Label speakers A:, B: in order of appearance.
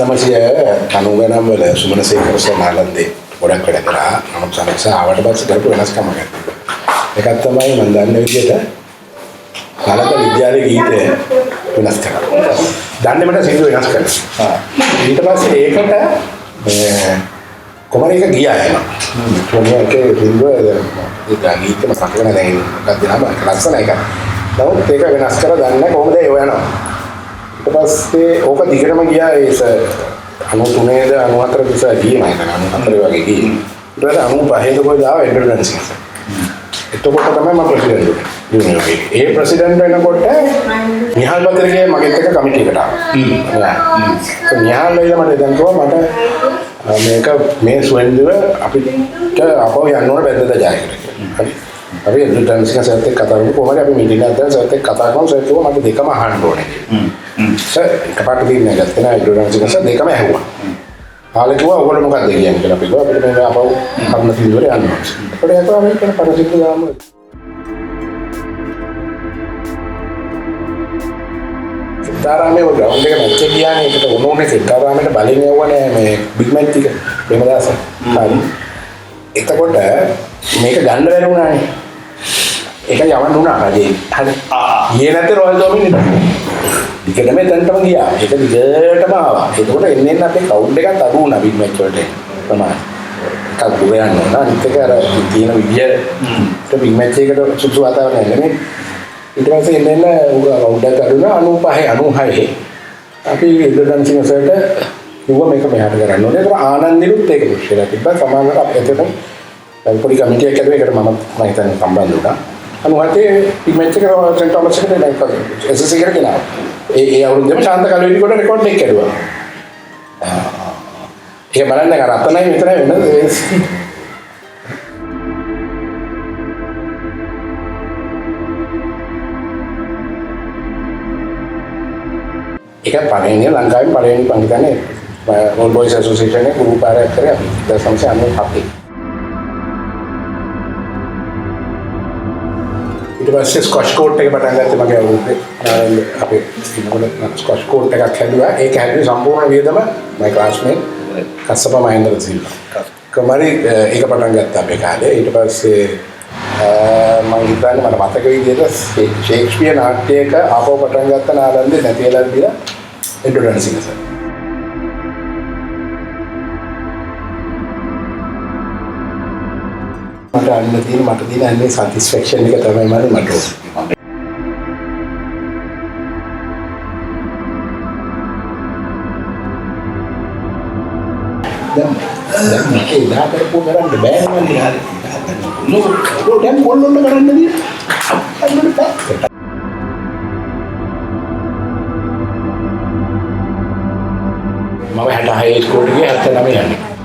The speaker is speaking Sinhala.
A: 1990 වල සුමනසේකර සනාලන්දේ ගොඩක් වැඩ කරා. නමුත් සමහර ආවට පස්සේ කරපු වෙනස්කමක් තියෙනවා. එකක් තමයි මම දන්න විදිහට කලක විද්‍යාලයේ ගීතය වෙනස් කරා. දන්නේ මට සිංදු වෙනස් කරා. ඊට පස්සේ ඒකට කොමරේක ගියා එනවා. කොමරේකේ සිංදුව ඒ ගීතේ මතක වෙන දැන් එකක් දෙනවා ලස්සන එකක්. නමුත් ඒක වෙනස් කරලා දන්නේ කොහොමද ඒ යනවා. ඊට පස්සේ ඕක දිගටම ගියා ඒ 93ද 94 දිසා ගියේ මම හිතන්නේ 94 වගේ ගියේ. ඊට පස්සේ 95 කොයි දාව එන්ටර්ටේන්ස් එකක්. එතකොට තමයි මම ප්‍රෙසිඩන්ට් වුණේ. ඒ ප්‍රෙසිඩන්ට් වෙනකොට නිහාල් පත්‍රකේ මගෙත් එක්ක කමිටි එකට ආවා. නිහාල් වෙලා මට දැන් කිව්වා මට මේක මේ සුවෙන්දුව අපිට අපව යන්න ඕන බැද්දද ජයකට. හරි. අපි එන්ටර්ටේන්ස් එක සර්ත් එක්ක කතා කරමු. කොහමද අපි මීටින් එකක් දාලා සර්ත් එක්ක කතා කරමු. සර්ත් කිව්වා මට දෙකම අහන්න ඕනේ. සර් කපාට දෙන්නේ නැගත්තා නේද එන්ටර්ටේන්ස් එක සර් දෙකම ඇහුවා. हालांकि वो अगर मुझे देखिए अंकल अभी को अभी मैं आप हम नसीब हो रहे हैं पर ये तो हमें क्या परिचित नाम सितारा में वो ग्राउंड के बच्चे किया नहीं तो उन्होंने सितारा में बालिंग हुआ ने मैं बिग मैच थी बेमदास हां एक तो कोट මේක ගන්න බැරුණා නේ ඒක යවන්න උනා රජේ හරි ඊයේ නැත්නම් රොයල් ඩොමිනියන් දිගටම එතනටම ගියා ඒක දිගටම ආවා ඒකෝට එන්නේ අපේ කවුන්ට් එකත් අඩු වුණා බිග් මැච් වලට ප්‍රමාණය එකක් දුර යන්න ඕන අනිත් එක අර තියෙන විදියට බිග් මැච් එකකට සුසු වාතාවරණයක් නෙමෙයි ඊට පස්සේ එන්නේ කවුන්ට් එක අඩු වුණා 95 අපි ඉන්ටර්නැෂනල් සර්ට කිව්වා මේක මෙහාට කරන්න ඕනේ ඒක ආනන්දිනුත් ඒක පුෂ්ලා තිබ්බා සමානව අපිට පොඩි කමිටියක් ඇතුලේ ඒකට මම හිතන්නේ සම්බන්ධ වුණා. අනුහතේ ඉමේජ් එක සෙන්ට් තෝමස් එකට ලයික් කරා. SSC එකට ගෙනාවා. ඒ අවුරුද්දේම ශාන්ත කලුවේදී කොට රෙකෝඩ් එක කරුවා. ඒක බලන්න අර අතනයි මෙතනයි වෙනද? ඒක පළවෙනි ලංකාවේ පළවෙනි මම හිතන්නේ ඕල් බොයිස් ඇසෝසියේෂන් එකේ ගුරු පාරයක් කරේ අපි 1997. ඊට පස්සේ ස්කොච් කෝට් එක පටන් ගත්තේ මගේ අවුරුද්දේ අපේ ඉන්නකොට ස්කොච් කෝට් එකක් හැදුවා ඒක හැදුවේ සම්පූර්ණ වියදම මගේ ක්ලාස්මේට් කස්සප මහේන්ද්‍ර සිල්වා කමරි ඒක පටන් ගත්තා අපේ කාලේ ඊට පස්සේ මම හිතන්නේ මට මතක විදිහට ෂේක්ස්පියර් නාට්‍යයක ආපහු පටන් ගත්ත නාලන්දේ නැති වෙලා ගියා එන්ටර්ටේන්ස් එක මට තියෙන අන්නේ සැටිස්ෆැක්ෂන් එක තමයි මට දැන් මේක ඉදා කරපුව කරන්න බෑ නේද හරි නෝ දැන් කොල්ලොන්න කරන්න දී අන්නට බෑ මම 66 ස්කෝල් එකේ 79 යන්නේ